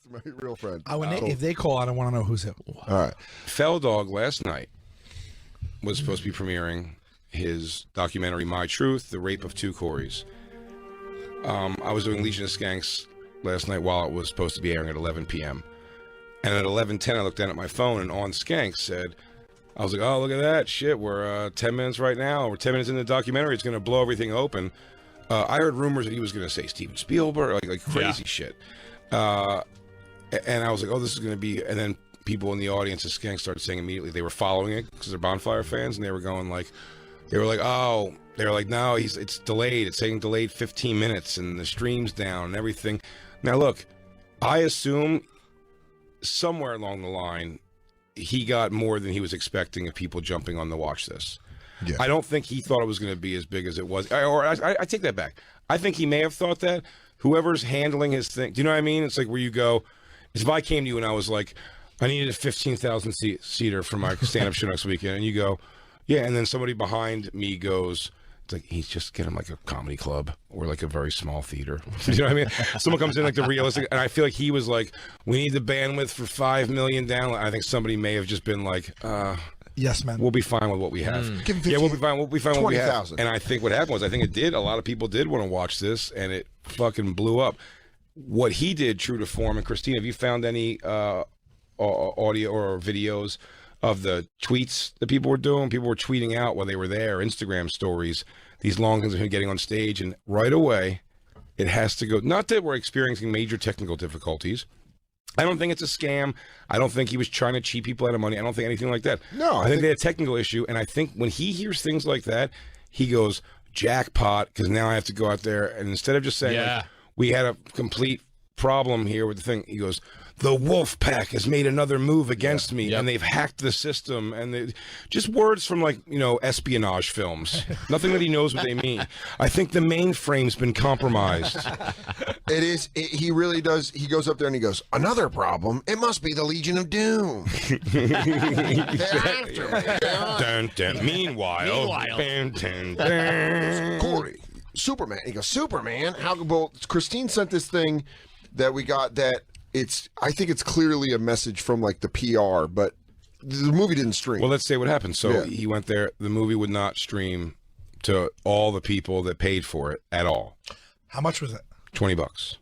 my real friend. If they call, I don't want to know who's who. All right. Feldog last night was supposed to be premiering his documentary, My Truth, The Rape of Two Corys. I was doing Legion of Skanks last night while it was supposed to be airing at 11 p.m. And at 11:10, I looked down at my phone, and on Skanks said, I was like, oh, look at that. Shit, we're 10 minutes right now. We're 10 minutes in the documentary. It's going to blow everything open. I heard rumors that he was going to say Steven Spielberg, like crazy shit. And I was like, oh, this is going to be... And then people in the audience at Skanks started saying immediately they were following it because they're Bonfire fans, and they were going like... They were like, no, it's delayed. It's saying delayed 15 minutes, and the stream's down and everything. Now, look, I assume somewhere along the line, he got more than he was expecting of people jumping on to watch this. Yeah. I don't think he thought it was going to be as big as it was. I take that back. I think he may have thought that. Whoever's handling his thing, do you know what I mean? It's like where you go, if I came to you and I was like, I needed a 15,000 seater for my stand-up show next weekend, and you go, yeah, and then somebody behind me goes, it's like, he's just getting like a comedy club or like a very small theater. You know what I mean? Someone comes in like the realistic, and I feel like he was like, we need the bandwidth for 5 million downloads. I think somebody may have just been like, yes, man, we'll be fine with what we have. Yeah, we'll be fine. We'll be fine with what we have. And I think what happened was, I think it did. A lot of people did want to watch this, and it fucking blew up. What he did, true to form, and Christina, have you found any audio or videos of the tweets that people were doing? People were tweeting out while they were there, Instagram stories, these long things of him getting on stage, and right away, it has to go. Not that we're experiencing major technical difficulties. I don't think it's a scam. I don't think he was trying to cheat people out of money. I don't think anything like that. No, I think they had a technical issue, and I think when he hears things like that, he goes, jackpot, because now I have to go out there, and instead of just saying, like, we had a complete problem here with the thing, he goes, the WolfPack has made another move against me, and they've hacked the system, and they, just words from, like, you know, espionage films. Nothing that he knows what they mean. I think the mainframe's been compromised. It is. He really does. He goes up there and he goes, another problem. It must be the Legion of Doom. Dun, dun. Meanwhile. Dun, dun, dun. Corey, Superman. He goes, Superman? How? Well, Christine sent this thing that we got that I think it's clearly a message from like the PR, but the movie didn't stream. Well, let's say what happened. So he went there. The movie would not stream to all the people that paid for it at all. How much was it? $20.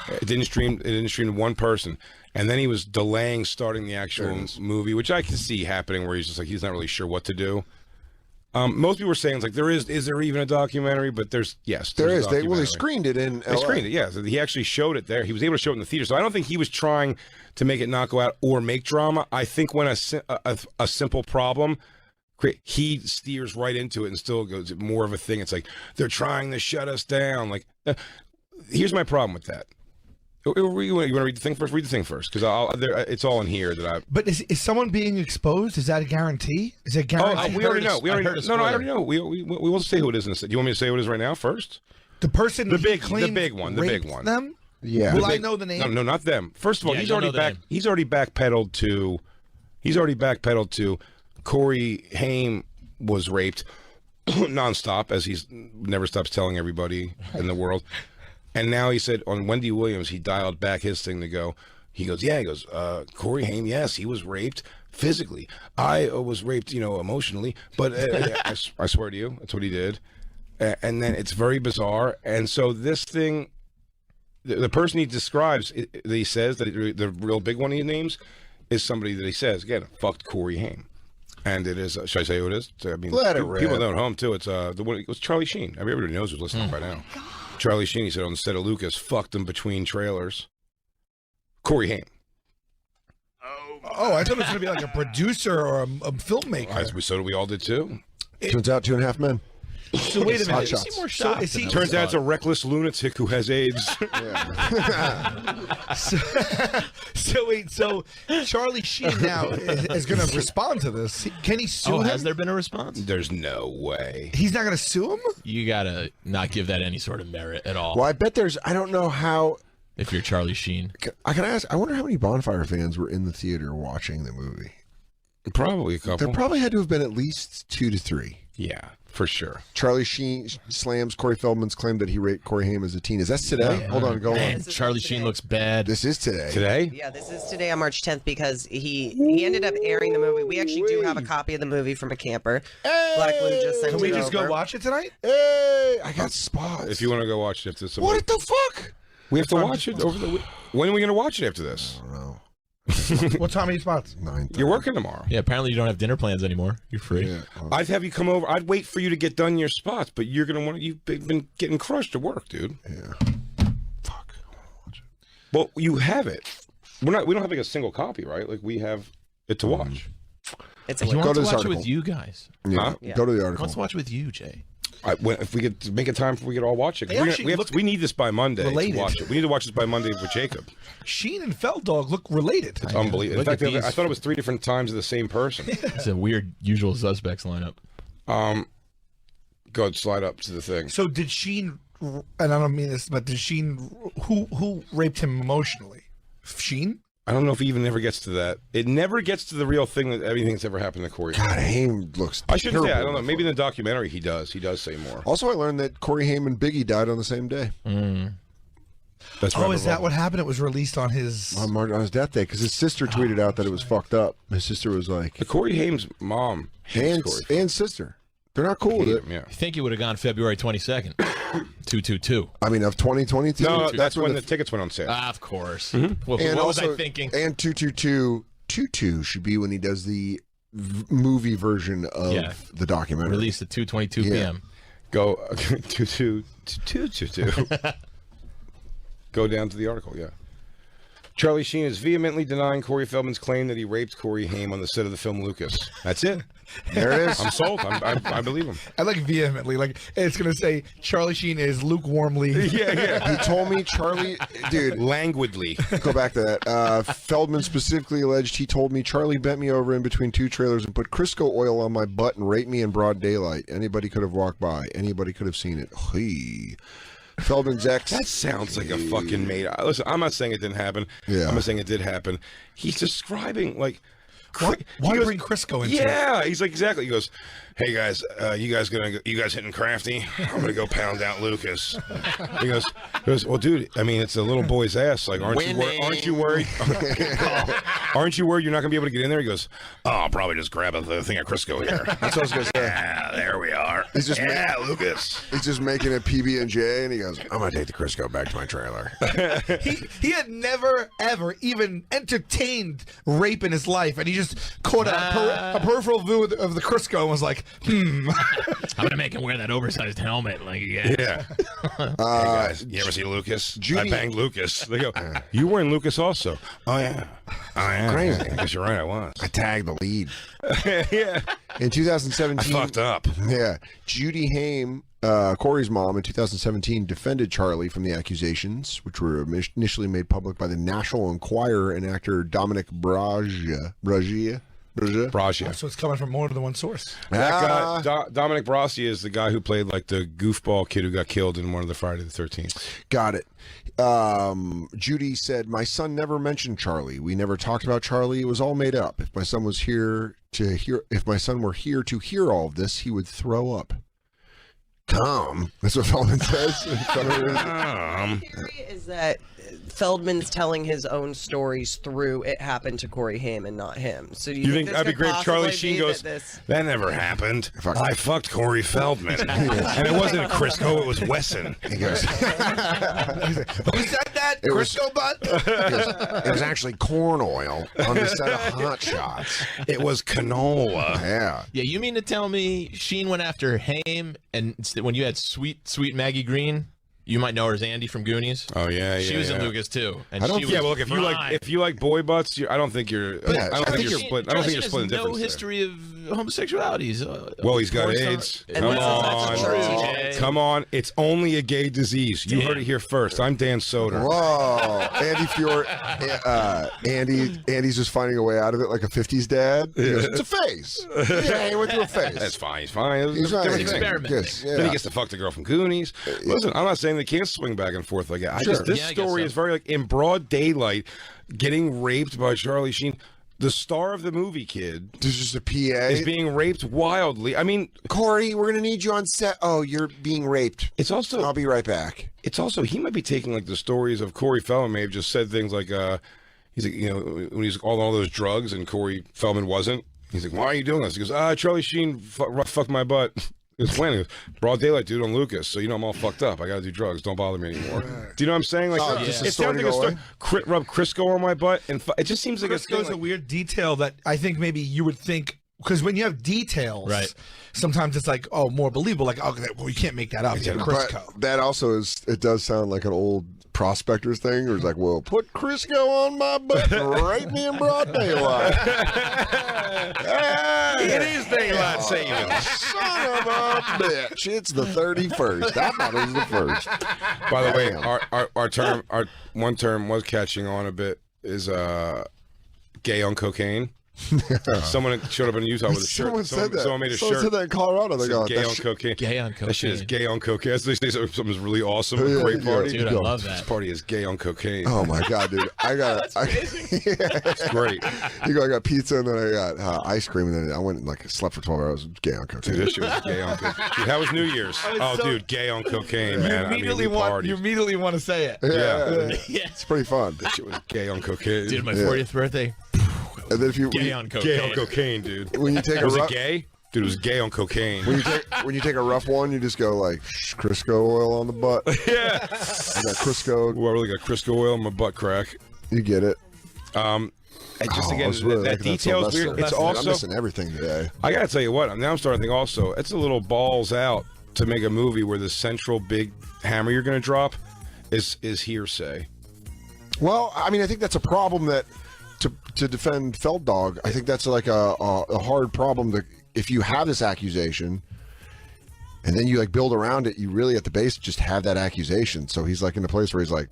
It didn't stream. It didn't stream to one person. And then he was delaying starting the actual movie, which I can see happening, where he's just like, he's not really sure what to do. Most people were saying, it's like, is there even a documentary? But there is. They screened it in LA. They screened it, yeah. So he actually showed it there. He was able to show it in the theater. So I don't think he was trying to make it not go out or make drama. I think when a simple problem, he steers right into it and still goes more of a thing. It's like, they're trying to shut us down. Like, here's my problem with that. You want to read the thing first? Read the thing first, because it's all in here that I. But is someone being exposed? Is that a guarantee? Is it guaranteed? We already know. I already know. We will say who it is in a second. Do you want me to say who it is right now first? The person, the big one. Them? Yeah. Will I know the name? No, not them. First of all, he's already backpedaled to. Corey Haim was raped nonstop, as he's never stops telling everybody in the world. And now he said on Wendy Williams, he dialed back his thing to go. He goes, Corey Haim, yes, he was raped physically. I was raped, emotionally. But I swear to you, that's what he did. And then it's very bizarre. And so this thing, the person he describes, he says that the real big one he names is somebody that he says, again, fucked Corey Haim. And it is, should I say who it is? I mean, people know at home too. It's it was Charlie Sheen. Everybody knows who's listening by now. Charlie Sheen, he said, instead of Lucas, fucked him between trailers. Corey Haim. Oh, I thought it was going to be like a producer or a filmmaker. So we all did too. Turns out 2.5 Men. So wait a minute. Turns out it's a reckless lunatic who has AIDS. So Charlie Sheen now is going to respond to this. Can he sue him? Has there been a response? There's no way. He's not going to sue him? You got to not give that any sort of merit at all. Well, I bet I don't know how. If you're Charlie Sheen. I can ask, I wonder how many Bonfire fans were in the theater watching the movie. Probably a couple. There probably had to have been at least 2 to 3. Yeah. For sure. Charlie Sheen slams Corey Feldman's claim that he raped Corey Haim as a teen. Is that today? Hold on, go Man, on. Charlie Sheen looks bad. This is today. Today? Yeah, this is today on March 10th because he ended up airing the movie. We actually do have a copy of the movie from a camper. Black Blue just sent Can we it just over. go watch it tonight? Hey, I got spots. If you want to go watch it after this. What the fuck? We have to watch it over the week. When are we going to watch it after this? I don't know. What time are you spots? 9:30. You're working tomorrow. Yeah, apparently you don't have dinner plans anymore. You're free. Yeah. I'd have you come over. I'd wait for you to get done your spots, but you're going to want. You've been getting crushed at work, dude. Yeah. Fuck. Well, you have it. We don't have like a single copy, right? Like we have it to watch. It's He a wants to to this watch it article. with you guys. Yeah. Huh? Yeah. Go to the He article. wants to watch it with you, Jay. If we could make a time for we could all watch it. They actually We need this by Monday related. to watch it. We need to watch this by Monday with Jacob. Sheen and Feldog look related. It's unbelievable. In Look fact, at these. I thought it was 3 different times of the same person. It's a weird usual suspects lineup. Go ahead, slide up to the thing. So did Sheen, and I don't mean this, but did Sheen, who raped him emotionally? Sheen? I don't know if he even ever gets to that. It never gets to the real thing that everything that's ever happened to Corey. God, Haim looks I shouldn't say. I terrible don't know. in Maybe in that the documentary he does. He does say more. Also, I learned that Corey Haim and Biggie died on the same day That's Oh, rather is that wrong. what happened? It was released on his... on his death day because his sister tweeted out that it was fucked up. His sister was like, The Corey Haim's mom hates and, Corey. and sister. They're not cool with it. Yeah. You think he would have gone February 22nd? 222. I mean, of 2022. No, that's when the tickets went on sale. Of course. Mm-hmm. Well, and what was also, I thinking? And 222 should be when he does the movie version of Yeah. the documentary. Released at 2:22 p.m. Go 222. Go down to the article. Yeah. Charlie Sheen is vehemently denying Corey Feldman's claim that he raped Corey Haim on the set of the film Lucas. That's it. There it is. I'm sold. I believe him. I like vehemently. Like, it's going to say Charlie Sheen is lukewarmly... Yeah. He told me, Charlie, dude, Languidly. go back to that. Feldman specifically alleged he told me Charlie bent me over in between two trailers and put Crisco oil on my butt and raped me in broad daylight. Anybody could have walked by. Anybody could have seen it. Hey. Feldman's ex. That sounds like a fucking made. Listen, I'm not saying it didn't happen. Yeah. I'm not saying it did happen. He's describing like. Why he goes- bring Crisco into it? Yeah, he's like exactly. He goes, "Hey guys, you guys hitting Crafty? I'm gonna go pound out Lucas." He goes, "Well, dude, I mean, it's a little boy's ass. Like, aren't you worried? Aren't you worried you're not gonna be able to get in there?" He goes, "Oh, I'll probably just grab the thing of Crisco here." That's what I was gonna say. Yeah, there we are. He's just Lucas. He's just making a PB&J, and he goes, "I'm gonna take the Crisco back to my trailer." He had never, ever even entertained rape in his life, and he just caught a peripheral view of the Crisco and was like, I'm gonna make him wear that oversized helmet like again. Yeah. Hey guys, you ever see Lucas? Judy- I banged Lucas. They go, "You were in Lucas also?" "Oh yeah, Crazy. I guess you're right. I was." I tagged the lead. Yeah. In 2017, I fucked up. Yeah. Judy Haim, Corey's mom, in 2017 defended Charlie from the accusations, which were initially made public by the National Enquirer and actor Dominic Bragia. so it's coming from more than one source. That guy, Dominic Brossi, is the guy who played like the goofball kid who got killed in one of the Friday the 13th. Got it. Judy said, "My son never mentioned Charlie. We never talked about Charlie. It was all made up. If my son were here to hear all of this, he would throw up." Come. That's what Feldman says. The theory is that Feldman's telling his own stories through it happened to Corey Haim and not him. So You think this that'd be could great if Charlie possibly Sheen be goes, "That never happened. I fucked Corey Feldman." And it wasn't Crisco, it was Wesson. He goes, Who said that? It was- Crisco butt? it was actually corn oil on the set of Hot Shots. It was canola. Yeah. Yeah, you mean to tell me Sheen went after Haim, and when you had sweet Maggie Green, you might know her as Andy from Goonies. Oh yeah, She was in Lucas too, and I don't she think- was Yeah, well, look, if you like boy butts, I don't think you're. Yeah, I don't think you're Sheen- split. I don't Charlie think you're Sheen splitting has difference. no history of homosexualities. Well, he's got Corey's not- AIDS. And Come that's on, true, TJ. come on. It's only a gay disease. You heard it here first. I'm Dan Soder. Whoa, Andy Fiore. Andy's just finding a way out of it like a 50s dad. He goes, "It's a phase." Yeah, he went through a phase. That's fine. He's fine. He's not Different thing. experiment. Yes, yeah. Then he gets to fuck the girl from Goonies. Listen, I'm not saying they can't swing back and forth like that. Sure. This Yeah, I guess story so. is very like in broad daylight, getting raped by Charlie Sheen. the star of the movie, kid, There's just a PA. is being raped wildly. I mean, Corey, we're gonna need you on set. Oh, you're being raped. it's also I'll be right back. It's also, he might be taking like the stories of Corey Feldman may have just said things like, he's like, you know, when he's on all those drugs and Corey Feldman wasn't. He's like, why are you doing this? He goes, Charlie Sheen fucked my butt. He goes, when? He goes, broad daylight, dude, on Lucas. So, you know, I'm all fucked up. I got to do drugs. Don't bother me anymore. Do you know what I'm saying? Like, just it a story sounds like a to go story. away? Rub Crisco on my butt. And it just seems like Crisco's a weird detail that I think maybe you would think, because when you have details, Right. sometimes it's like, oh, more believable. Like, oh, well, you can't make that up. Yeah, Crisco. But that also is. It does sound like an old prospectors thing, where it's like, well, put Crisco on my butt and rape me in broad daylight. It is daylight savings. Son of a bitch! It's the 31st. I thought it was the first. By the way, our one term was catching on a bit is gay on cocaine. Someone showed up in Utah with a shirt. Someone said that. Someone made a Someone shirt. said that in Colorado. They go, Gay on cocaine. Gay on That shit is cocaine. gay on cocaine. They say something's really awesome. Yeah, A great yeah, party. Dude, I love This that. party is gay on cocaine. oh my god, dude! I got. It's great. You go. I got pizza and then I got ice cream and then I went and like slept for 12 hours. Gay on cocaine. Dude, this shit was gay on cocaine. Dude, how was New Year's? was so- Dude, gay on cocaine, man. You immediately want to say it. Yeah, Yeah. it's pretty fun. That shit was gay on cocaine. Dude, my Yeah. 40th birthday, And then if you gay on cocaine. Gay on cocaine, dude. when you take a Was it rough, gay? Dude, it was gay on cocaine. when you take a rough one, you just go like Crisco oil on the butt. You Yeah. got Crisco. Well, I really got Crisco oil in my butt crack. You get it. And just Oh, I again, was really that liking detail is Sylvester. weird. It's I'm also, missing everything today. I gotta tell you what, now I'm starting to think also, it's a little balls out to make a movie where the central big hammer you're gonna drop is hearsay. Well, I mean, I think that's a problem that to defend Feldog, I think that's like a hard problem that if you have this accusation and then you like build around it, you really at the base just have that accusation. So he's like in a place where he's like,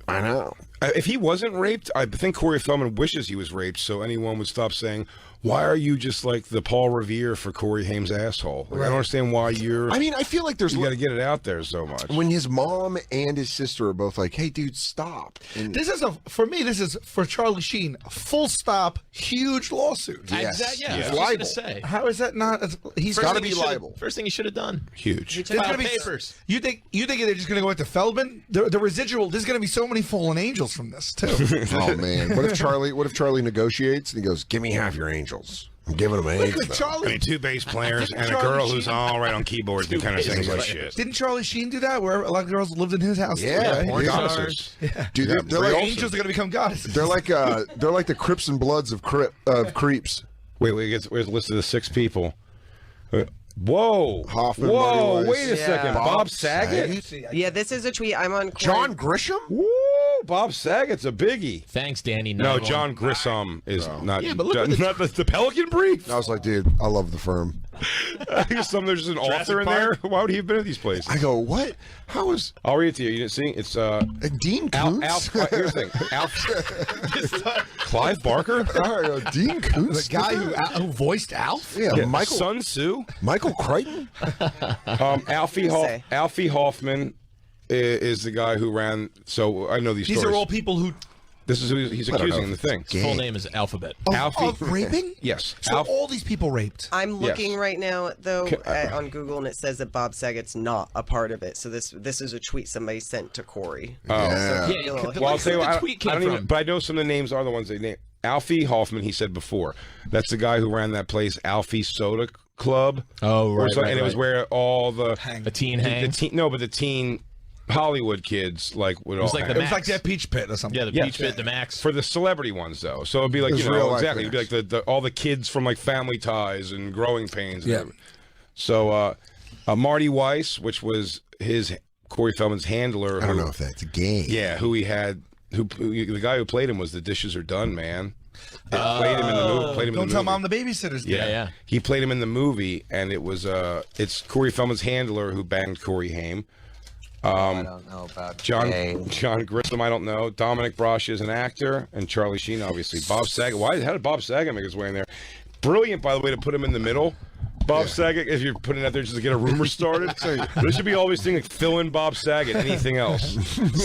I know. If he wasn't raped, I think Corey Feldman wishes he was raped, so anyone would stop saying, why are you just like the Paul Revere for Corey Haim's asshole? Like, I don't understand why you're... I mean, I feel like there's you got to get it out there so much. when his mom and his sister are both like, hey, dude, stop. And This is for Charlie Sheen, full stop, huge lawsuit. Yes. Yeah, He's I was just liable. gonna say. How is that not? He's First gotta thing be he should've- liable. First thing he should have done. Huge. There's File gonna be papers. You think they're just gonna go into Feldman? The residual. There's gonna be so many fallen angels from this too. oh man, what if Charlie negotiates and he goes, give me half your angels. I'm giving him angels. Look, now. I Charlie. mean, 2 bass players and a Charlie girl who's Sheen- all right on keyboards and kind of sings like shit. Didn't Charlie Sheen do that? Where a lot of girls lived in his house. Yeah, too, right? porn yeah. Goddesses. Dude, Yeah, they're Ray like Olsen. Angels are gonna become goddesses. they're like the Crips and Bloods of creeps. Wait, where's the list of the 6 people? Whoa. Hoffman, Whoa, Marty Weiss. wait a second. Yeah. Bob Saget? Yeah, this is a tweet. I'm on. John Grisham? Woo, Bob Saget's a biggie. Thanks, Danny. No, 911. John Grissom is not. Yeah, but look at not the Pelican Brief. I was like, dude, I love the firm. I think there's just an author in Park? there. Why would he have been at these places? I go, what? How is I'll read it to you. You didn't see? It's Dean Al. Koontz? Here's the thing. Clive Barker. All right, Dean Koontz, The guy who voiced Alf. yeah, Michael Sun Tzu. Crichton. Alfie Hoffman is the guy who ran. So I know these. These stories. are all people who This is who he's don't accusing know in the if thing. His full name is Alphabet. Alfie. of raping. Yes. So all these people raped. I'm looking Yes. right now though on Google, and it says that Bob Saget's not a part of it. So this is a tweet somebody sent to Corey. Yeah. Yeah, Well, the, Well, I'll like, tell you who what, the tweet came I don't from. even, but I know some of the names are the ones they named. Alfie Hoffman, he said before. That's the guy who ran that place, Alfie Soda Club. Oh, Or right, something, right, and it was right. where all the A teen the hang. teen Hollywood kids like would It was all like hang. the It was like Max. that Peach Pit or something. Yeah, the Yeah. Peach Pit, the Max. for the celebrity ones though. So it'd be like It was you know real life exactly. It'd be like things. the all the kids from like Family Ties and Growing Pains. And Yeah. everything. So Marty Weiss, which was his Corey Feldman's handler. I don't who- know if that's gay. Yeah, who he had. Who the guy who played him was The Dishes Are Done Man. Played him in the movie. Played him in Don't the tell movie. mom the babysitter's Yeah. dead. Yeah. He played him in the movie, and it was it's Corey Feldman's handler who banged Corey Haim. I don't know about John Grissom, I don't know. Dominic Brosh is an actor, and Charlie Sheen, obviously. Bob Saget. How did Bob Saget make his way in there? Brilliant, by the way, to put him in the middle. Bob Saget, if you're putting it out there just to get a rumor started, there should be always things like fill in Bob Saget, anything else.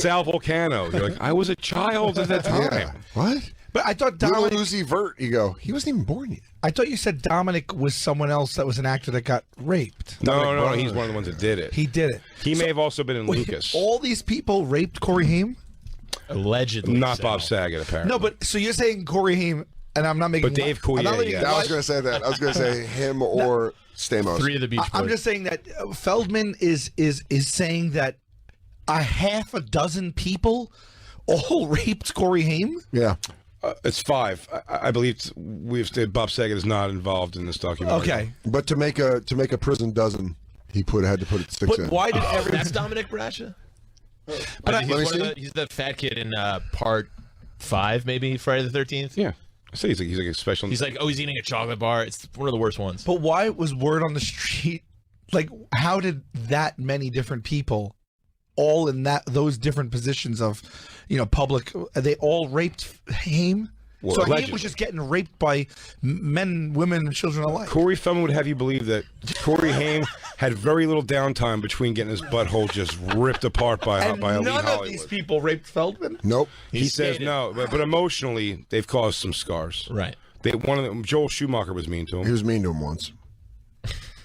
Sal Vulcano. You're like, I was a child at that time. Yeah. What? But But I thought Little Dominic. Uzi Vert, you go, he wasn't even born yet. I thought you said Dominic was someone else that was an actor that got raped. No, he's one of the ones that did it. He did it. He may have also been in Lucas. All these people raped Corey Haim? Allegedly. Not so. Bob Saget, apparently. No, but so you're saying Corey Haim, and I'm not making. But Dave I'm not Coulier, making yeah. I was going to say that. I was going to say him or Stamos. 3 of the Beach Boys. I'm just saying that Feldman is saying that a half a dozen people all raped Corey Haim. Yeah. It's 5. I believe we've said Bob Saget is not involved in this documentary. Okay, But to make a prison dozen, he had to put it 6 but in. why did every? That's Dominic Brascia? But he's the fat kid in part 5, maybe, Friday the 13th. Yeah. I say he's like a special. He's like, he's eating a chocolate bar. It's one of the worst ones. But why was word on the street? Like, how did that many different people, all in those different positions of, public, they all raped Haim? Well, So Haim allegedly. was just getting raped by men, women, and children alike. Corey Feldman would have you believe that Corey Haim had very little downtime between getting his butthole just ripped apart by And Elite none Hollywood. of these people raped Feldman. Nope. He says stated- no, but emotionally they've caused some scars. Right. One of them, Joel Schumacher was mean to He him. was mean to him once.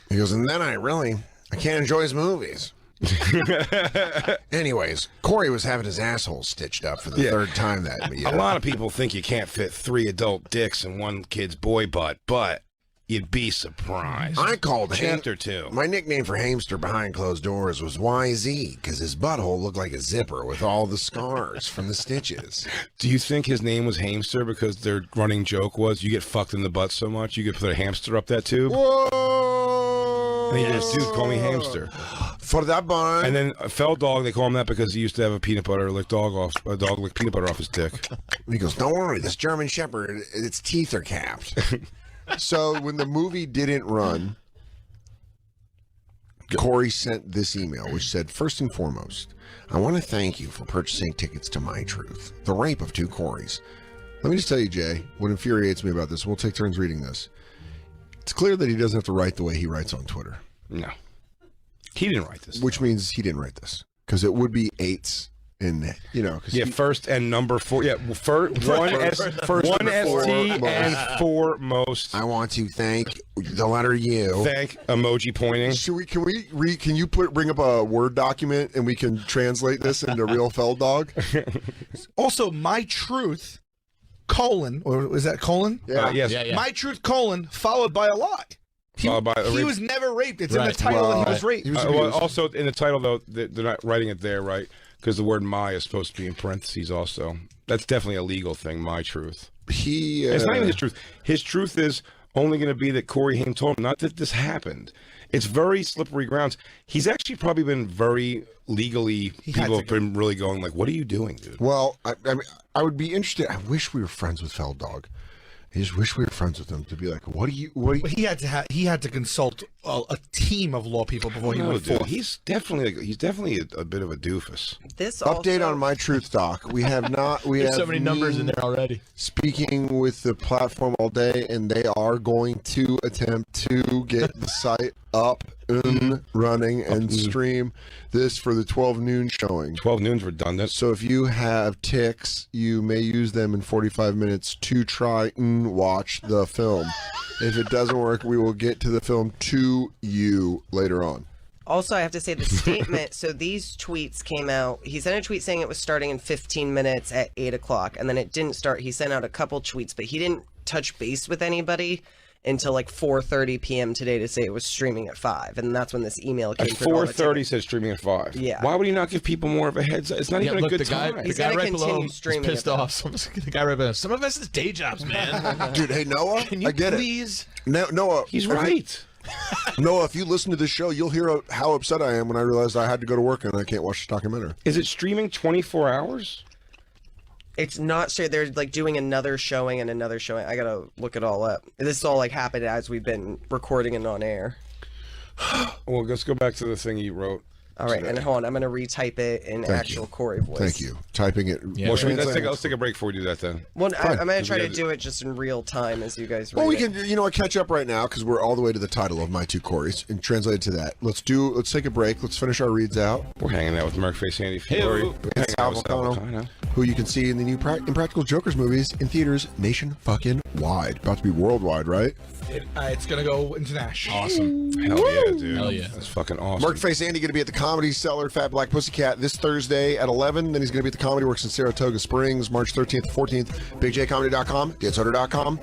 He goes, and then I can't enjoy his movies. Anyways, Corey was having his asshole stitched up for the third time that A lot of people think you can't fit 3 adult dicks in one kid's boy butt, but you'd be surprised. I called Chapter 2. My nickname for Hamster behind closed doors was YZ because his butthole looked like a zipper with all the scars from the stitches. Do you think his name was Hamster because their running joke was you get fucked in the butt so much you could put a hamster up that tube? Whoa! And he just, dude, call me Hamster. For that bun. And then Feldog, they call him that because he used to have a dog lick peanut butter off his dick. He goes, don't worry, this German Shepherd, its teeth are capped. So when the movie didn't run, Corey sent this email, which said, first and foremost, I want to thank you for purchasing tickets to My Truth, the rape of 2 Coreys. Let me just tell you, Jay, what infuriates me about this, we'll take turns reading this. It's clear that he doesn't have to write the way he writes on Twitter. No. He didn't write this. Which means he didn't write this. Because it would be 8s in, Yeah, first and number 4. Yeah, first, one ST and 4 most. I want to thank the letter U. Thank emoji pointing. Can you bring up a Word document and we can translate this into real Feldog? Also, My Truth, colon, or is that colon? Yeah. Yes. Yeah. My Truth, colon, followed by a lie. He was never raped. It's in the title that he was raped. Also, in the title, though, they're not writing it there, right? Because the word "my" is supposed to be in parentheses. Also, that's definitely a legal thing. My truth. It's not even his truth. His truth is only going to be that Corey Haim told him, not that this happened. It's very slippery grounds. He's actually probably been very legally. People have been really going like, "What are you doing, dude?" Well, I mean, I would be interested. I wish we were friends with Feldog. I just wish we were friends with him to be like, what do you? He had to consult a team of law people before he went forth. He's definitely a bit of a doofus. This Update also, on My Truth Doc. We have not. We There's have so many numbers in there already. Speaking with the platform all day, and they are going to attempt to get the site up and running and stream this for the 12 noon showing. 12 noon's redundant. So if you have ticks, you may use them in 45 minutes to try and watch the film. If it doesn't work, we will get to the film to you later on. Also, I have to say the statement. So these tweets came out. He sent a tweet saying it was starting in 15 minutes at 8 o'clock, and then it didn't start. He sent out a couple tweets, but he didn't touch base with anybody until like 4:30 p.m. today to say it was streaming at 5, and that's when this email came. At 4:30 says streaming at 5. Yeah. Why would he not give people more of a heads up? It's not even a good time. He's The guy gonna right below continue him is streaming pissed it, though. off. The guy right below him. Some of us is day jobs, man. Dude, hey, Noah, Can you I get please? it. Noah, He's right. Noah, if you listen to this show, you'll hear how upset I am when I realized I had to go to work and I can't watch the documentary. Is it streaming 24 hours? It's not sure. They're like doing another showing and another showing. I gotta look it all up. This all like happened as we've been recording and on air. Well, let's go back to the thing you wrote. All right, and hold on. I'm gonna retype it in actual Corey voice. Thank you. Typing it. Yeah, Well, right. let's take a break before we do that then. Well, I'm gonna try to gotta- do it just in real time as you guys read Well, we it. can, catch up right now because we're all the way to the title of My Two Corys and translate it to that. Let's take a break. Let's finish our reads out. We're hanging out with Merkface Andy Fiore. Hey, We're hanging Sal out with Sal Vulcano. Vulcano. who you can see in the new Impractical Jokers movies in theaters nation-fucking-wide. About to be worldwide, right? It's going to go international. Awesome. Hell yeah, dude. Hell yeah. That's fucking awesome. Mark Face Andy going to be at the Comedy Cellar, Fat Black Pussycat, this Thursday at 11. Then he's going to be at the Comedy Works in Saratoga Springs, March 13th to 14th. BigJComedy.com, DanSoder.com,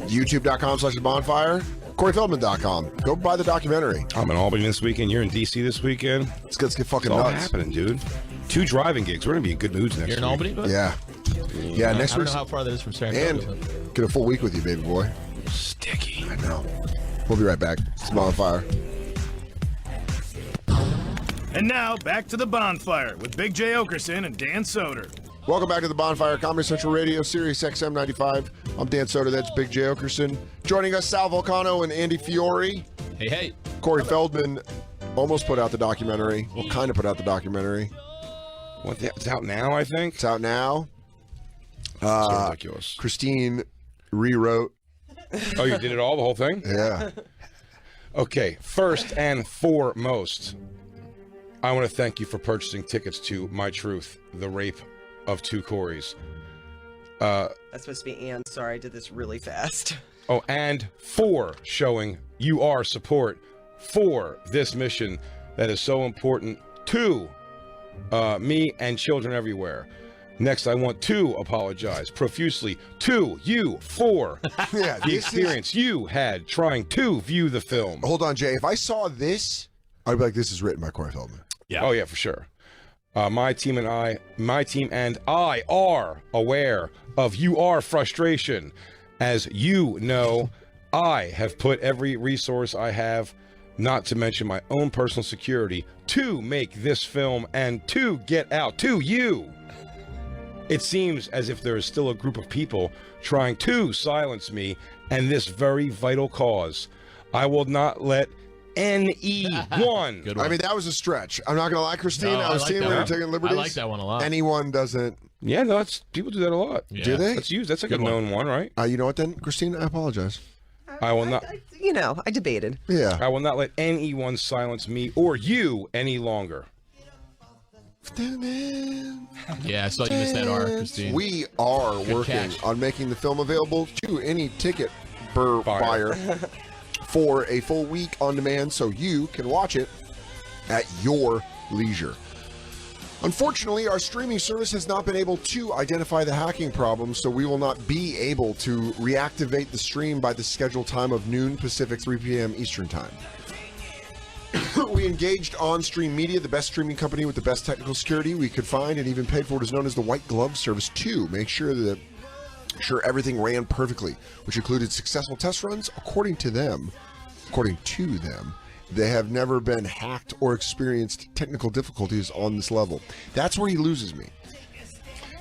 YouTube.com/bonfire, CoreyFeldman.com. Go buy the documentary. I'm in Albany this weekend. You're in D.C. this weekend. Let's get fucking It's all nuts. happening, dude. 2 driving gigs. We're going to be in good moods next You're in week. Albany, bud? Yeah. Yeah, next I don't week. know how far that is from Saratoga. And get a full week with you, baby boy. Sticky. I know. We'll be right back. It's Bonfire. And now, back to the Bonfire with Big J. Oakerson and Dan Soder. Welcome back to the Bonfire, Comedy Central Radio, Sirius XM 95. I'm Dan Soder, that's Big J. Oakerson. Joining us, Sal Vulcano and Andy Fiore. Hey, hey. Corey Feldman almost put out the documentary. Well, kind of put out the documentary. What? It's out now, I think. It's out now. So ridiculous. Christine rewrote. Oh, you did it all, the whole thing? Yeah. Okay, first and foremost, I want to thank you for purchasing tickets to My Truth, The Rape of 2 Coreys. That's supposed to be Ann. Sorry, I did this really fast. Oh, and for showing your support for this mission that is so important to me and children everywhere. Next, I want to apologize profusely to you for Yeah, the experience you had trying to view the film. Hold on, Jay. If I saw this, I'd be like, this is written by Corey Feldman. Yeah. Oh yeah, for sure. My team and I are aware of your frustration. As you know, I have put every resource I have, not to mention my own personal security, to make this film and to get out to you. It seems as if there is still a group of people trying to silence me and this very vital cause. I will not let anyone. Good one. I mean, that was a stretch. I'm not going to lie, Christine. No, I was like seeing that we were one. taking liberties. I like that one a lot. Anyone doesn't. Yeah, no, that's people do that a lot. Yeah. Do they? That's like Good a known one, right? You know what then, Christine? I apologize. I will not. I debated. Yeah. I will not let anyone silence me or you any longer. Yeah, I saw you miss that R, Christine. We are Good working catch. on making the film available to any ticket buyer for a full week on demand so you can watch it at your leisure. Unfortunately, our streaming service has not been able to identify the hacking problem, so we will not be able to reactivate the stream by the scheduled time of noon Pacific, 3 p.m. Eastern Time. We engaged On Stream Media, the best streaming company with the best technical security we could find, and even paid for what is known as the White Glove Service to make sure everything ran perfectly, which included successful test runs. According to them, they have never been hacked or experienced technical difficulties on this level. That's where he loses me.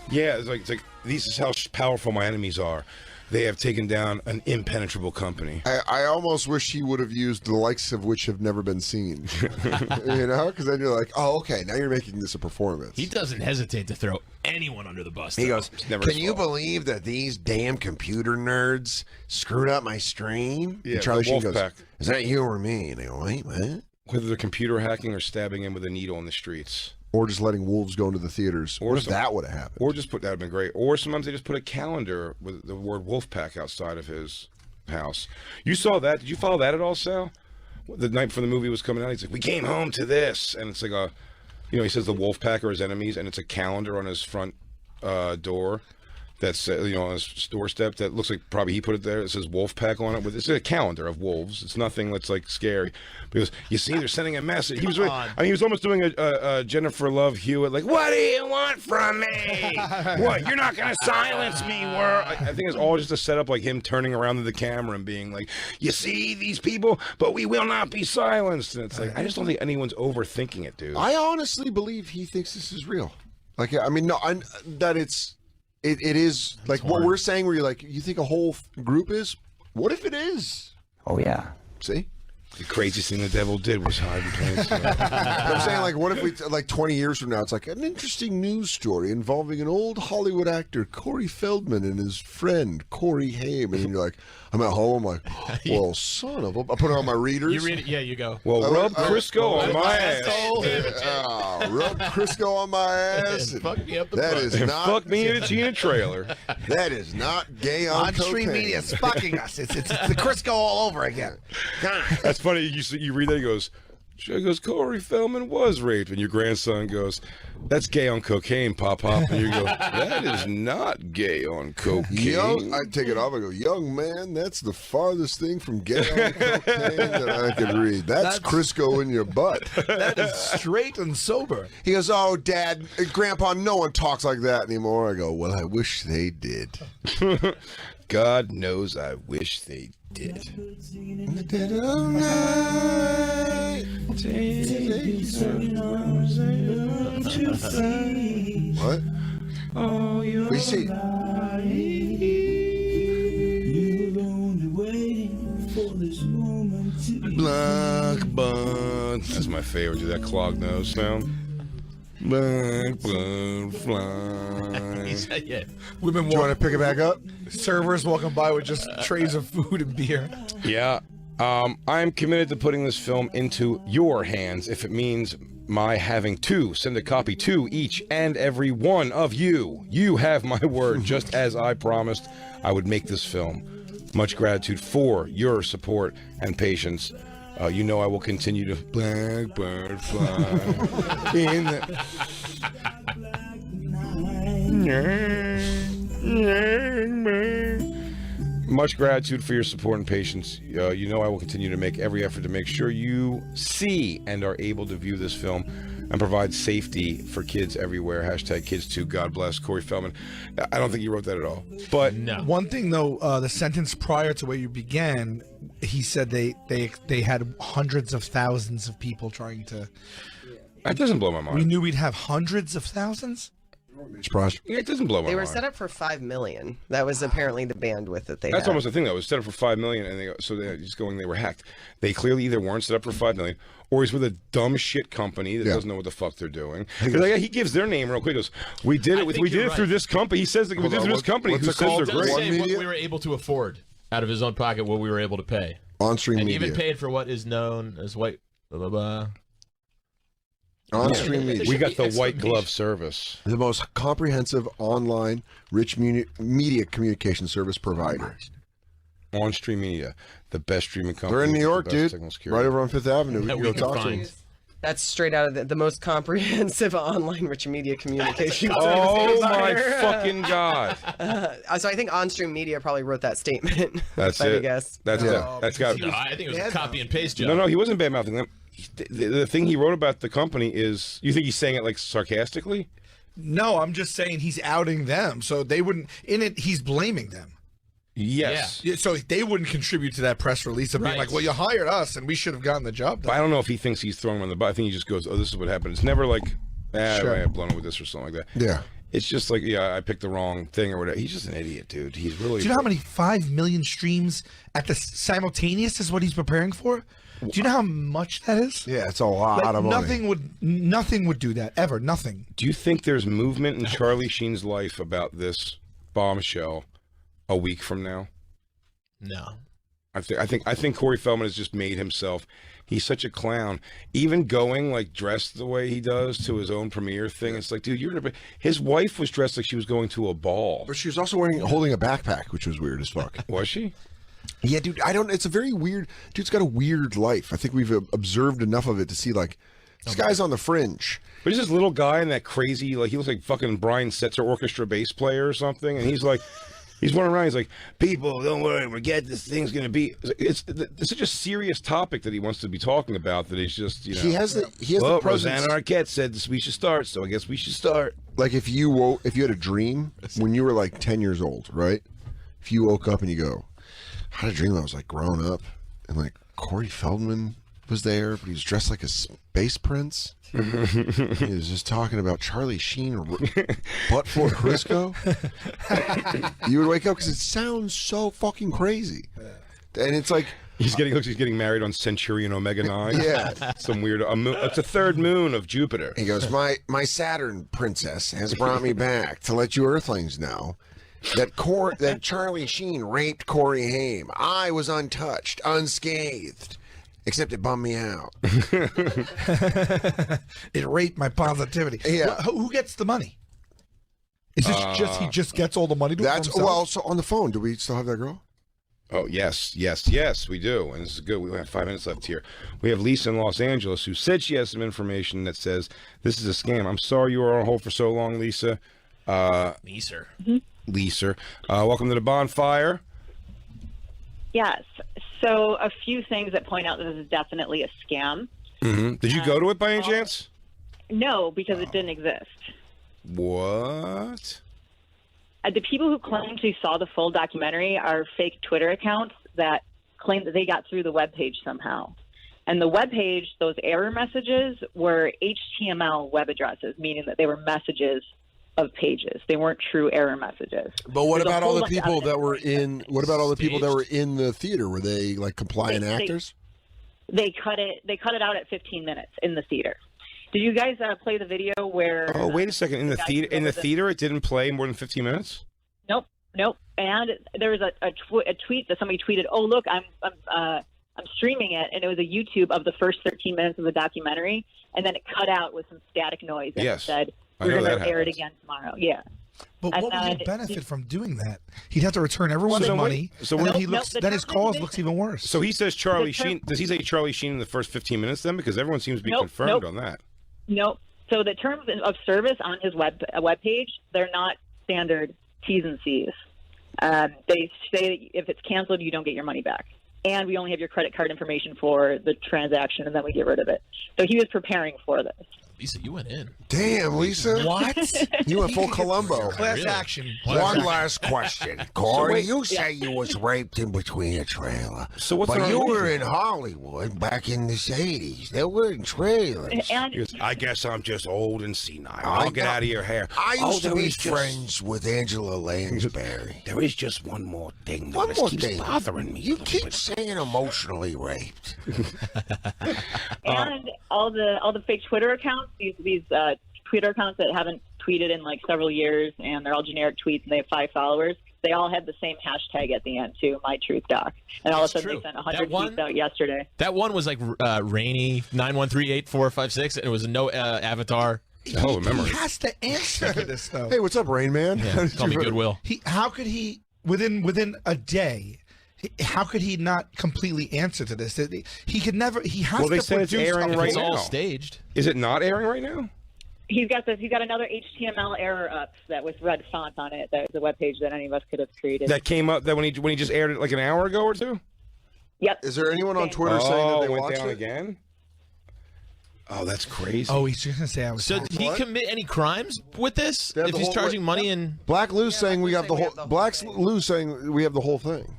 Yeah, it's like this is how powerful my enemies are. They have taken down an impenetrable company. I almost wish he would have used the likes of which have never been seen. You know? Because then you're like, oh, okay, now you're making this a performance. He doesn't hesitate to throw anyone under the bus. He though. goes, never can his you fault." believe that these damn computer nerds screwed up my stream? Yeah, And Charlie the Sheen goes, WolfPack. is that you or me? And I go, wait, what? Whether they're computer hacking or stabbing him with a needle in the streets. Or just letting wolves go into the theaters. Or What if some- that would have happened? Or just that would have been great. Or sometimes they just put a calendar with the word WolfPack outside of his house. You saw that? Did you follow that at all, Sal? The night before the movie was coming out, he's like, we came home to this. And it's like he says the WolfPack are his enemies, and it's a calendar on his front door that's, on his doorstep that looks like probably he put it there. It says WolfPack on it. It's a calendar of wolves. It's nothing that's like scary. Because you see, they're sending a message. He was almost doing a Jennifer Love Hewitt, like, what do you want from me? What? You're not going to silence me, world. I think it's all just a setup, like him turning around to the camera and being like, you see these people, but we will not be silenced. And it's like, I just don't think anyone's overthinking it, dude. I honestly believe he thinks this is real. Like, I mean, no, that it is like what we're saying where you're like, you think a whole group is? What if it is? Oh, yeah. See? The craziest thing the devil did was hide in plain sight. But I'm saying, like, what if we, like, 20 years from now, it's like an interesting news story involving an old Hollywood actor, Corey Feldman, and his friend, Corey Haim. And you're like, I'm at home, I'm like, well, son of a... I put it on my readers. You read it, yeah, you go. Well, rub Crisco on my ass. Rub Crisco on my ass. Fuck me up the That butt. is And not... fuck me in a Gina trailer. That is not gay on On-stream cocaine. media's fucking us. It's the Crisco all over again. That's funny. You read that, he goes, Corey Feldman was raped. And your grandson goes, that's gay on cocaine, Pop-Pop. And you go, that is not gay on cocaine. I take it off. I go, young man, that's the farthest thing from gay on cocaine that I could read. That's Crisco in your butt. That is straight and sober. He goes, oh, Dad, Grandpa, no one talks like that anymore. I go, well, I wish they did. God knows I wish they did. What? What do you see? Blackbird. That's my favorite. Do that clogged nose sound. Blackbird fly. Yeah. Women Do you want to pick it back up? servers walking by with just trays of food and beer. Yeah. I'm committed to putting this film into your hands if it means my having to send a copy to each and every one of you. You have my word, just as I promised I would make this film. Much gratitude for your support and patience. You know I will continue to blackbird fly in Much gratitude for your support and patience. You know I will continue to make every effort to make sure you see and are able to view this film and provide safety for kids everywhere. Hashtag kids too. God bless Corey Feldman. I don't think you wrote that at all. But No. One thing though, the sentence prior to where you began, he said they had hundreds of thousands of people trying to. that doesn't blow my We mind. knew we'd have hundreds of thousands. Surprise. It doesn't blow my They mind. were set up for 5 million. That was apparently the bandwidth that they That's had. almost the thing, though. It was set up for $5 million, and they're just going. They were hacked. They clearly either weren't set up for $5 million, or he's with a dumb shit company that doesn't know what the fuck they're doing. He gives their name real quick. He goes, "We did it. We did it through this company." He says that we did it through this company. what's Who it says called? they're Does great? say what Media? we were able to afford out of his own pocket, what we were able to pay, On-stream and media. even paid for what is known as white. Blah, blah, blah. On-stream media. We got the white Exclamation. glove service. The most comprehensive online rich media communication service provider. On-stream media, the best streaming company. They're in New with York, the best dude. signal security. Right over on Fifth Avenue. We That can we go can talk to find. them. That's straight out of the most comprehensive online rich media communication. Oh my fucking god! So I think On-Stream Media probably wrote that statement. That's if I had to it. guess. That's it. That's got. No, I think it was a copy and paste job. No, he wasn't bad mouthing them. The thing he wrote about the company is. You think he's saying it like sarcastically? No, I'm just saying he's outing them, so they wouldn't. In it, he's blaming them. Yes. Yeah, so they wouldn't contribute to that press release of being Right. like, "Well, you hired us, and we should have gotten the job But I done." don't know if he thinks he's throwing him on the butt. I think he just goes, "Oh, this is what happened." It's never like, Sure. I have blown it with this or something like that. Yeah. It's just like, I picked the wrong thing or whatever. He's just an idiot, dude. He's really. Do you know how many 5 million streams at the simultaneous is what he's preparing for? Do you know how much that is? Yeah, it's a lot Like, of money. nothing would do that ever. Nothing. Do you think there's movement in Charlie Sheen's life about this bombshell a week from now? No. I think Corey Feldman has just made himself. He's such a clown. Even going like dressed the way he does to his own premiere thing. It's like, dude, his wife was dressed like she was going to a ball. But she was also holding a backpack, which was weird as fuck. Was she? Yeah, dude, it's a very weird, dude's got a weird life. I think we've observed enough of it to see, like, this guy's on the fringe. But he's this little guy in that crazy, like, he looks like fucking Brian Setzer orchestra bass player or something. And he's like, he's running around. He's like, people, don't worry, forget this thing's going to be. It's such a serious topic that he wants to be talking about that he's just, He has the presence. Rosanna Arquette said this, we should start, so I guess we should start. Like, if you had a dream when you were, like, 10 years old, right? If you woke up and you go, I had a dream I was, like, grown up, and, like, Corey Feldman was there, but he was dressed like a space prince. He was just talking about Charlie Sheen butt for Crisco. You would wake up because it sounds so fucking crazy. And it's like, He's getting married on Centurion Omega 9. Yeah. Some weird. It's a third moon of Jupiter. He goes, my Saturn princess has brought me back to let you Earthlings know that Charlie Sheen raped Corey Haim. I was untouched, unscathed, except it bummed me out. It raped my positivity. Yeah. Who gets the money? Is this he just gets all the money? So on the phone, do we still have that girl? Oh, yes, we do. And this is good. We have 5 minutes left here. We have Lisa in Los Angeles who said she has some information that says this is a scam. I'm sorry you were on hold for so long, Lisa. Lisa. Lisa. Welcome to the Bonfire. Yes. So a few things that point out that this is definitely a scam. Mm-hmm. Did you go to it by any chance? No, because it didn't exist. What? The people who claim to saw the full documentary are fake Twitter accounts that claim that they got through the webpage somehow. And the webpage, those error messages were HTML web addresses, meaning that they were messages of pages. They weren't true error messages. But what about all the people that were in? What about all the people that were in the theater? Were they like compliant actors? They cut it out at 15 minutes in the theater. Did you guys play the video where? Oh, wait a second. In the theater, it didn't play more than 15 minutes. Nope. And there was a tweet that somebody tweeted. Oh, look, I'm streaming it, and it was a YouTube of the first 13 minutes of the documentary, and then it cut out with some static noise, and it said we're going to air it again tomorrow. Yeah. But what would he benefit from doing that? He'd have to return everyone's money, and then his cause looks even worse. So he says Charlie Sheen. Does he say Charlie Sheen in the first 15 minutes then? Because everyone seems to be confirmed on that. Nope. So the terms of service on his webpage, they're not standard T's and C's. They say that if it's canceled, you don't get your money back. And we only have your credit card information for the transaction, and then we get rid of it. So he was preparing for this. Lisa, you went in. Damn, Lisa. What? You went full Columbo. Class action. One last question. Corey, you say you was raped in between a trailer. So what's But you were in Hollywood back in the 80s. There weren't trailers. And I guess I'm just old and senile. I'll get out of your hair. I used to be friends with Angela Lansbury. There is just one more thing that One more keeps thing. bothering me. You keep saying emotionally raped. and all the fake Twitter accounts, these Twitter accounts that haven't tweeted in like several years, and they're all generic tweets, and they have 5 followers. They all had the same hashtag at the end too, MyTruthDoc. And all of a sudden they sent 100 tweets out yesterday. That one was like rainy 9138456, and it was no avatar. Oh, remember? He has to answer to this though. Hey, what's up, Rain Man? Yeah, call me Goodwill. How could he within a day? How could he not completely answer to this? He could never. He has Well, they to said it's produce airing something. right It's all now. staged. Is it not airing right now? He's got another HTML error up that with red font on it. That was a webpage that any of us could have created. That came up that when he just aired it like an hour ago or two? Yep. Is there anyone on Twitter saying that they went watched down it? again? Oh, that's crazy. Oh, he's just gonna say I was. So did he commit any crimes with this? They have If the he's whole- charging money and Black Lou's saying we have the whole. Black Lou's saying we have the whole thing.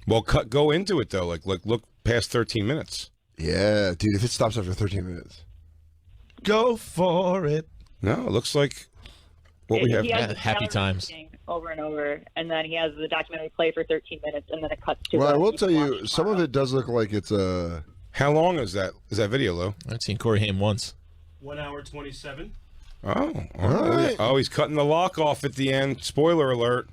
Well, go into it though. Like look past 13 minutes. Yeah, dude. If it stops after 13 minutes, Go for it. No, it looks like what we have. He has Yeah, the happy gallery times. thing over and over, and then he has the documentary play for 13 minutes, and then it cuts to. well, I what will you tell can you, watch some of tomorrow. it does look like it's a. How long is that? Is that video, Lou? I've seen Corey Haim once. 1 hour 27. Oh, All right. Oh, he's cutting the lock off at the end. Spoiler alert.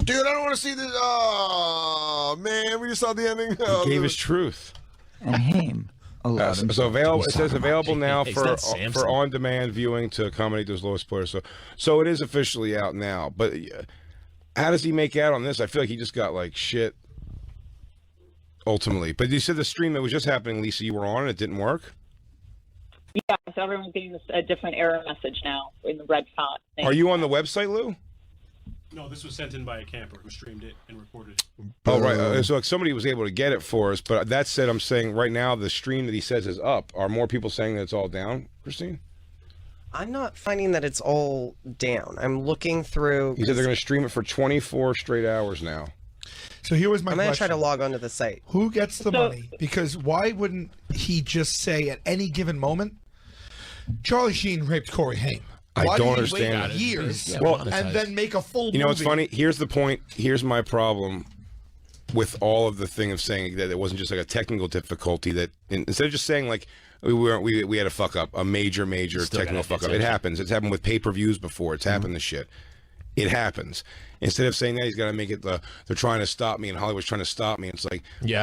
Dude, I don't want to see this. Oh man, we just saw the ending. Oh, He gave his truth. And Haim allowed him. So available. It says available now He's for not Samson. on-demand viewing to accommodate those lowest spoilers. So it is officially out now. But how does he make out on this? I feel like he just got like shit. Ultimately, but you said the stream that was just happening, Lisa, you were on and it didn't work. Yeah, so everyone's getting a different error message now in the red font. Are you on the website, Lou? No, this was sent in by a camper who streamed it and recorded it. Oh, right. So like somebody was able to get it for us. But that said, I'm saying right now the stream that he says is up. Are more people saying that it's all down, Christine? I'm not finding that it's all down. I'm looking through. He said they're going to stream it for 24 straight hours now. So here was my I'm going to question. try to log onto the site. Who gets the money? Because why wouldn't he just say at any given moment, Charlie Sheen raped Corey Haim? I Why don't did he wait understand. years Yeah, Well, and then make a full You know what's movie? funny? Here's the point. Here's my problem. with all of the thing of saying that it wasn't just like a technical difficulty, that instead of just saying like we had a fuck up, a major technical fuck up. It happens. It's happened with pay-per-views before. It's happened to shit. It happens. Instead of saying that, he's got to make it they're trying to stop me and Hollywood's trying to stop me. It's like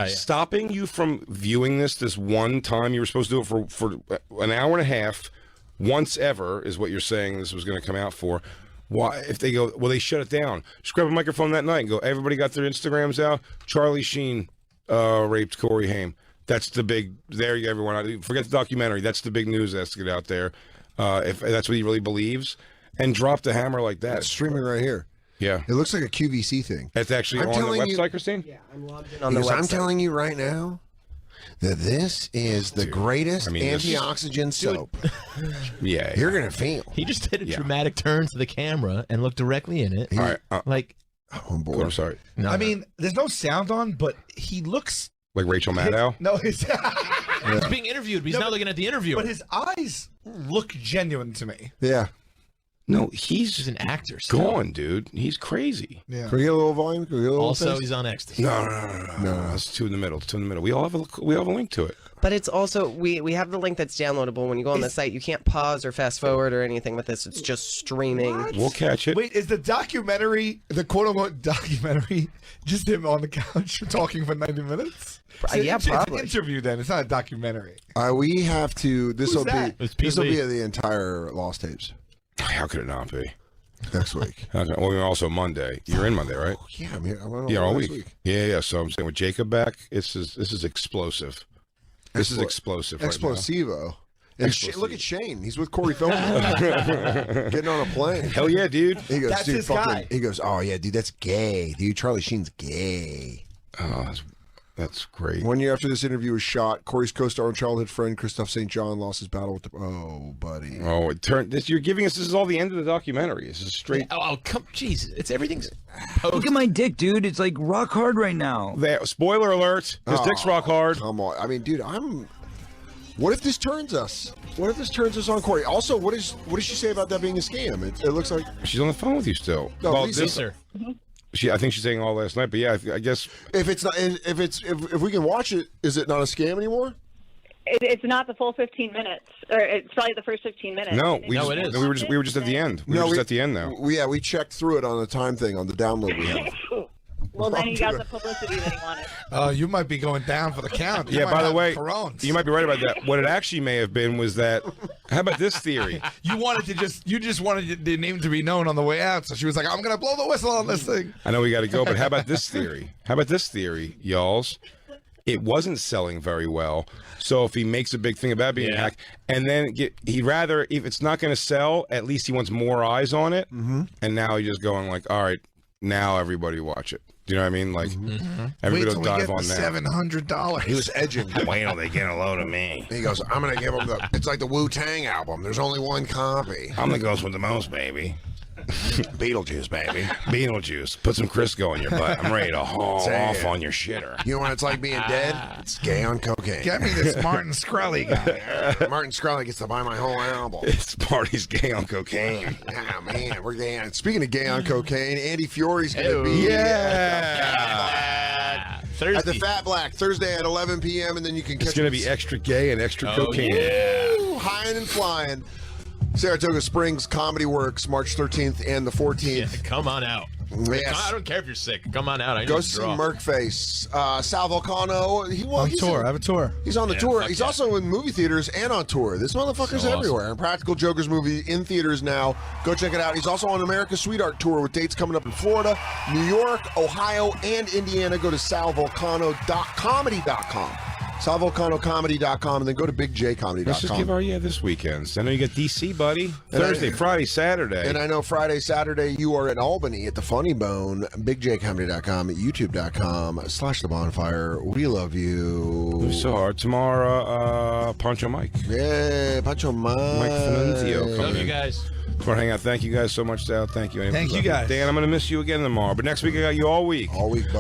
stopping you from viewing this one time. You were supposed to do it for an hour and a half, once ever is what you're saying this was going to come out for. Why, if they go, well, they shut it down. Just grab a microphone that night and go, everybody got their Instagrams out. Charlie Sheen raped Corey Haim. That's the big, there you go, everyone. Forget the documentary. That's the big news that has to get out there. If that's what he really believes. And drop the hammer like that. It's streaming right here. Yeah. It looks like a QVC thing. It's actually on the website, Christine? Yeah, I'm logged in on the website. I'm telling you right now that this is the greatest antioxidant soap. Yeah. You're going to feel. He just did a dramatic turn to the camera and looked directly in it. All right. Like, I'm bored. I'm sorry. No, I mean, there's no sound on, but he looks like Rachel Maddow. No, he's being interviewed, but he's not looking at the interviewer. But his eyes look genuine to me. Yeah. No, he's an actor. Still. Gone, dude. He's crazy. Yeah. Can we get a little volume? Can we get a little Also, taste? he's on ecstasy. No. It's two in the middle. We all have a link to it. But it's also we have the link that's downloadable. When you go on the site, you can't pause or fast forward or anything with this. It's just streaming. What? We'll catch it. Wait, is the documentary, the quote-unquote documentary, just him on the couch talking for 90 minutes? Yeah, it's probably. an interview then. It's not a documentary. We have to. This will be Lee. the entire Lost Tapes How could it not be? next week. Okay. Well, also Monday. You're in Monday, right? Yeah, I'm here. I'm on Yeah, all next week. Yeah. So I'm saying with Jacob back, this is explosive. This is explosive. Explosivo. Right And Explosivo. look at Shane. He's with Corey Feldman. Getting on a plane. Hell yeah, dude. He goes, That's dude, his fucking, guy. He goes, oh yeah, dude, that's gay. Dude, Charlie Sheen's gay. Oh, that's great. 1 year after this interview was shot, Corey's co-star and childhood friend Christoph St. John lost his battle with the. Oh, buddy. Oh, it turned. You're giving us. This is all the end of the documentary. This is straight. Oh, come, jeez, it's everything's. Look at my dick, dude. It's like rock hard right now. Spoiler alert. His dick's rock hard. Come on. I mean, dude, what if this turns us? What if this turns us on Corey? Also, what does she say about that being a scam? It looks like She's on the phone with you still. No, well, Lisa. I think she's saying all last night, but yeah, I guess if it's not, if we can watch it, is it not a scam anymore? It's not the full 15 minutes, or it's probably the first 15 minutes. no. it is. We were just at the end. We were just at the end now. We checked through it on the time thing on the download we have. Well, then he got the publicity that he wanted. Oh, you might be going down for the count. You Yeah. might By the have way, Corones. you might be right about that. What it actually may have been was that. How about this theory? You just wanted the name to be known on the way out, so she was like, "I'm gonna blow the whistle on this thing." I know we got to go, but how about this theory? Y'alls? It wasn't selling very well. So if he makes a big thing about being hacked, and then he'd rather, if it's not going to sell, at least he wants more eyes on it. Mm-hmm. And now he's just going like, all right, now everybody watch it. Do you know what I mean? Like, everybody will dive on that. $700. He was edging. Wait till they get a load of me. He goes, I'm gonna give him it's like the Wu-Tang album. There's only one copy. I'm the ghost with the most, baby. Beetlejuice, baby. Beetlejuice. Put some Crisco in your butt. I'm ready to haul off on your shitter. You know what it's like being dead? It's gay on cocaine. Get me this Martin Scully guy. Martin Scully gets to buy my whole album. It's Party's gay on cocaine. Yeah, man, we're gay on. Speaking of gay on cocaine, Andy Fiore's gonna be Thursday. at the Fat Black Thursday at 11 p.m. and then you can catch It's going to be extra gay and extra cocaine. Woo, high and flying. Saratoga Springs Comedy Works, March 13th and the 14th. Yeah, come on out. Yes. I don't care if you're sick. Come on out. I Go need to see draw. Merkface. Sal Vulcano. On tour. I have a tour. He's on the tour. fuck He's yeah. also in movie theaters and on tour. This motherfucker's So awesome. everywhere. Practical Jokers movie in theaters now. Go check it out. He's also on America's Sweetheart Tour with dates coming up in Florida, New York, Ohio, and Indiana. Go to salvolcano.comedy.com. salvolcanocomedy.com, and then go to bigjcomedy.com. Let's just give our this weekend. I know you got DC, buddy. Thursday, Friday, Saturday. And I know Friday, Saturday, you are in Albany at the Funny Bone, bigjcomedy.com, youtube.com/The Bonfire. We love you. So hard. Tomorrow, Pancho Mike. Yeah, Pancho Mike. Mike Finenzio. Love you guys. Tomorrow, hang out. Thank you guys so much, Sal. Thank you. Thank you, guys. Dan, I'm going to miss you again tomorrow. But next week, I got you all week. All week, buddy.